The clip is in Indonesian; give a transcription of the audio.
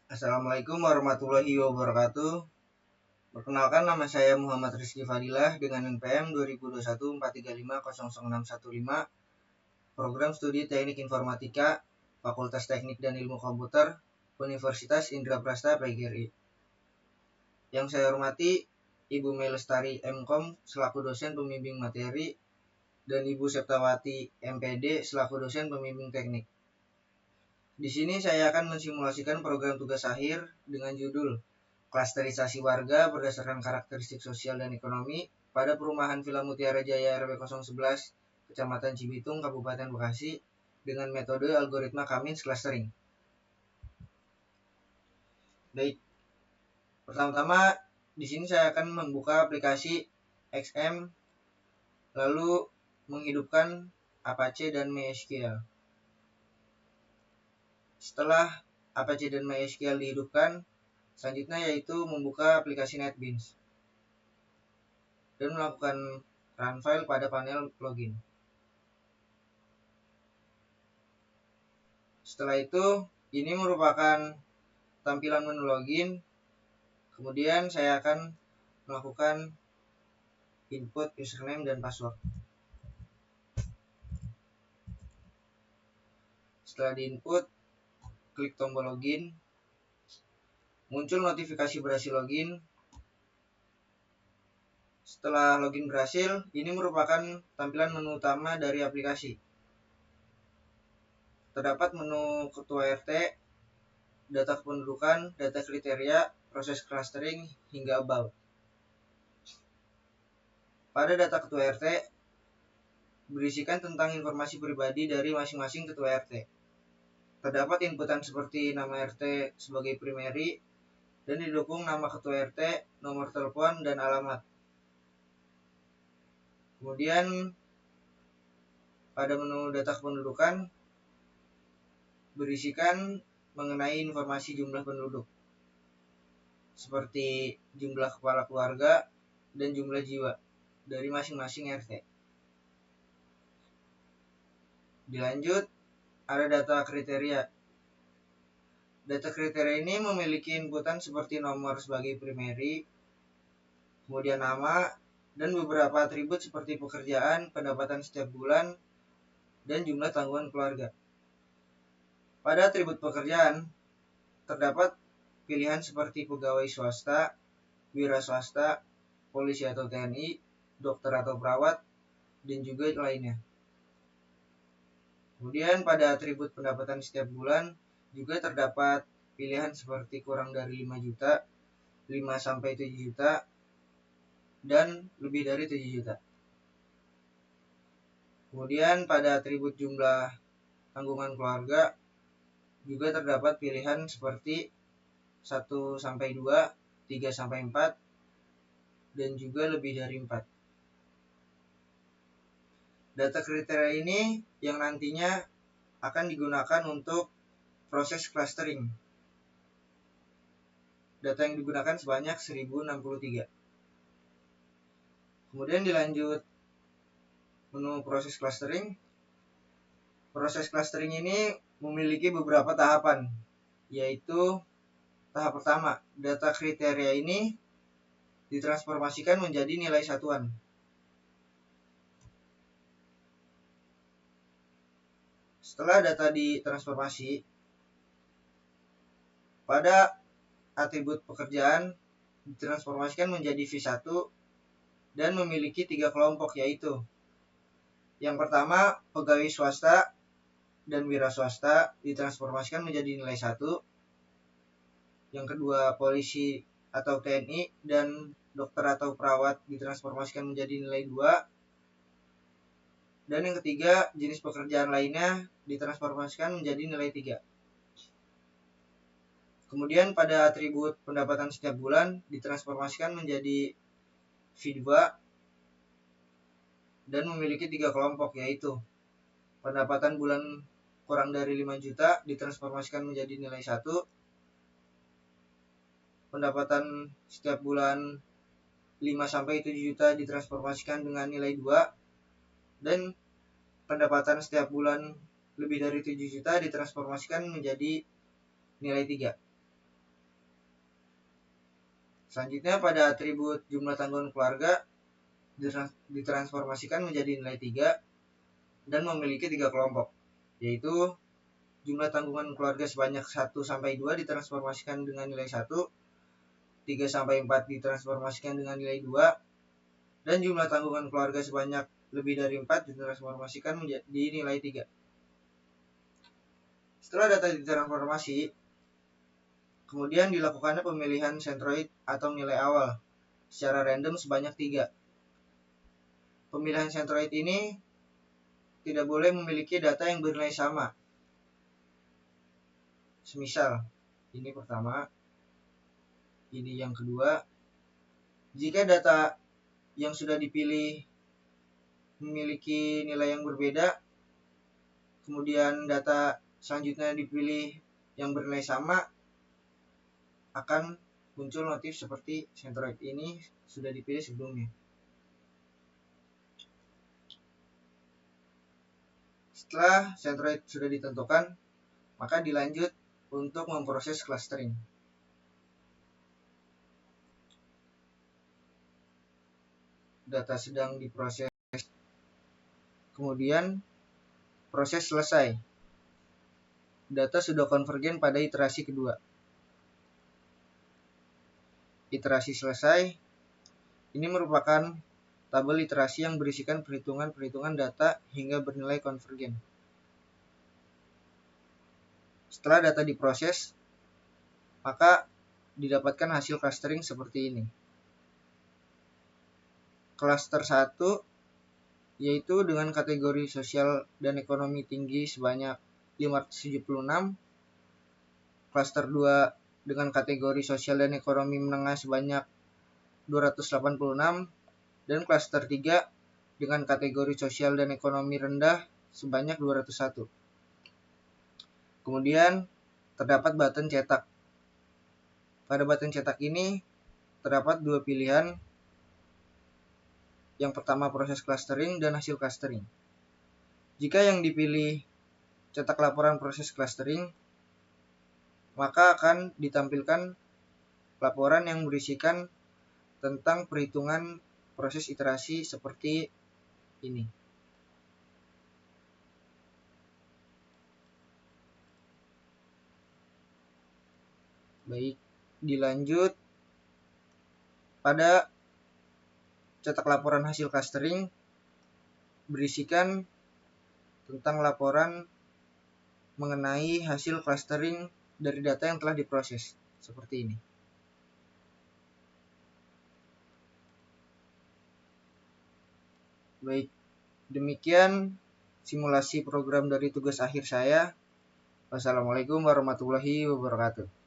Assalamualaikum warahmatullahi wabarakatuh. Perkenalkan, nama saya Muhammad Rizky Fadilah dengan NPM 202143500615, Program Studi Teknik Informatika, Fakultas Teknik dan Ilmu Komputer, Universitas Indraprasta PGRI. Yang saya hormati Ibu Melestari M.Com selaku dosen pembimbing materi dan Ibu Septawati MPD selaku dosen pembimbing teknik. Di sini saya akan mensimulasikan program tugas akhir dengan judul Klasterisasi warga berdasarkan karakteristik sosial dan ekonomi pada perumahan Villa Mutiara Jaya RW 011, Kecamatan Cibitung, Kabupaten Bekasi, dengan metode algoritma Cummins clustering. Baik, pertama-tama di sini saya akan membuka aplikasi XM, lalu menghidupkan Apache dan MySQL. Setelah Apache dan MySQL dihidupkan, selanjutnya yaitu membuka aplikasi NetBeans dan melakukan run file pada panel login. Setelah itu, ini merupakan tampilan menu login. Kemudian saya akan melakukan input username dan password. Setelah diinput, klik tombol login. Muncul notifikasi berhasil login. Setelah login berhasil, ini merupakan tampilan menu utama dari aplikasi. Terdapat menu ketua RT, data kependudukan, data kriteria, proses clustering, hingga about. Pada data ketua RT, berisikan tentang informasi pribadi dari masing-masing ketua RT. Terdapat inputan seperti nama RT sebagai primary dan didukung nama ketua RT, nomor telepon, dan alamat. Kemudian pada menu data kependudukan berisikan mengenai informasi jumlah penduduk seperti jumlah kepala keluarga dan jumlah jiwa dari masing-masing RT. Dilanjut, ada data kriteria. Data kriteria ini memiliki inputan seperti nomor sebagai primary, kemudian nama, dan beberapa atribut seperti pekerjaan, pendapatan setiap bulan, dan jumlah tanggungan keluarga. Pada atribut pekerjaan, terdapat pilihan seperti pegawai swasta, wira swasta, polisi atau TNI, dokter atau perawat, dan juga lainnya. Kemudian pada atribut pendapatan setiap bulan juga terdapat pilihan seperti kurang dari 5 juta, 5-7 juta, dan lebih dari 7 juta. Kemudian pada atribut jumlah tanggungan keluarga juga terdapat pilihan seperti 1-2, 3-4, dan juga lebih dari 4. Data kriteria ini yang nantinya akan digunakan untuk proses clustering. Data yang digunakan sebanyak 1063. Kemudian dilanjut menu proses clustering. Proses clustering ini memiliki beberapa tahapan, yaitu tahap pertama, data kriteria ini ditransformasikan menjadi nilai satuan. Setelah data ditransformasi, pada atribut pekerjaan ditransformasikan menjadi V1 dan memiliki 3 kelompok, yaitu yang pertama, pegawai swasta dan wira swasta ditransformasikan menjadi nilai 1. Yang kedua, polisi atau TNI dan dokter atau perawat ditransformasikan menjadi nilai 2. Dan yang ketiga, jenis pekerjaan lainnya ditransformasikan menjadi nilai 3. Kemudian pada atribut pendapatan setiap bulan ditransformasikan menjadi V2 dan memiliki 3 kelompok, yaitu pendapatan bulan kurang dari 5 juta ditransformasikan menjadi nilai 1, pendapatan setiap bulan 5-7 juta ditransformasikan dengan nilai 2, dan pendapatan setiap bulan lebih dari 7 juta ditransformasikan menjadi nilai 3. Selanjutnya pada atribut jumlah tanggungan keluarga ditransformasikan menjadi nilai 3 dan memiliki 3 kelompok, yaitu jumlah tanggungan keluarga sebanyak 1-2 ditransformasikan dengan nilai 1, 3-4 ditransformasikan dengan nilai 2, dan jumlah tanggungan keluarga sebanyak lebih dari 4 ditransformasikan menjadi nilai 3. Setelah data ditransformasi, kemudian dilakukannya pemilihan sentroid atau nilai awal secara random sebanyak 3. Pemilihan sentroid ini tidak boleh memiliki data yang bernilai sama. Semisal, ini pertama, ini yang kedua. Jika data yang sudah dipilih memiliki nilai yang berbeda, kemudian data selanjutnya dipilih yang bernilai sama, akan muncul notif seperti sentroid ini sudah dipilih sebelumnya. Setelah sentroid sudah ditentukan, maka dilanjut untuk memproses clustering. Data sedang diproses. Kemudian proses selesai. Data sudah konvergen pada iterasi kedua. Iterasi selesai. Ini merupakan tabel iterasi yang berisikan perhitungan-perhitungan data hingga bernilai konvergen. Setelah data diproses, maka didapatkan hasil clustering seperti ini. Cluster 1 yaitu dengan kategori sosial dan ekonomi tinggi sebanyak 576, cluster 2 dengan kategori sosial dan ekonomi menengah sebanyak 286, dan cluster 3 dengan kategori sosial dan ekonomi rendah sebanyak 201. Kemudian terdapat button cetak. Pada button cetak ini terdapat 2 pilihan. Yang pertama proses clustering dan hasil clustering. Jika yang dipilih cetak laporan proses clustering, maka akan ditampilkan laporan yang berisikan tentang perhitungan proses iterasi seperti ini. Baik, dilanjut pada cetak laporan hasil clustering berisikan tentang laporan mengenai hasil clustering dari data yang telah diproses, seperti ini. Baik, demikian simulasi program dari tugas akhir saya. Wassalamualaikum warahmatullahi wabarakatuh.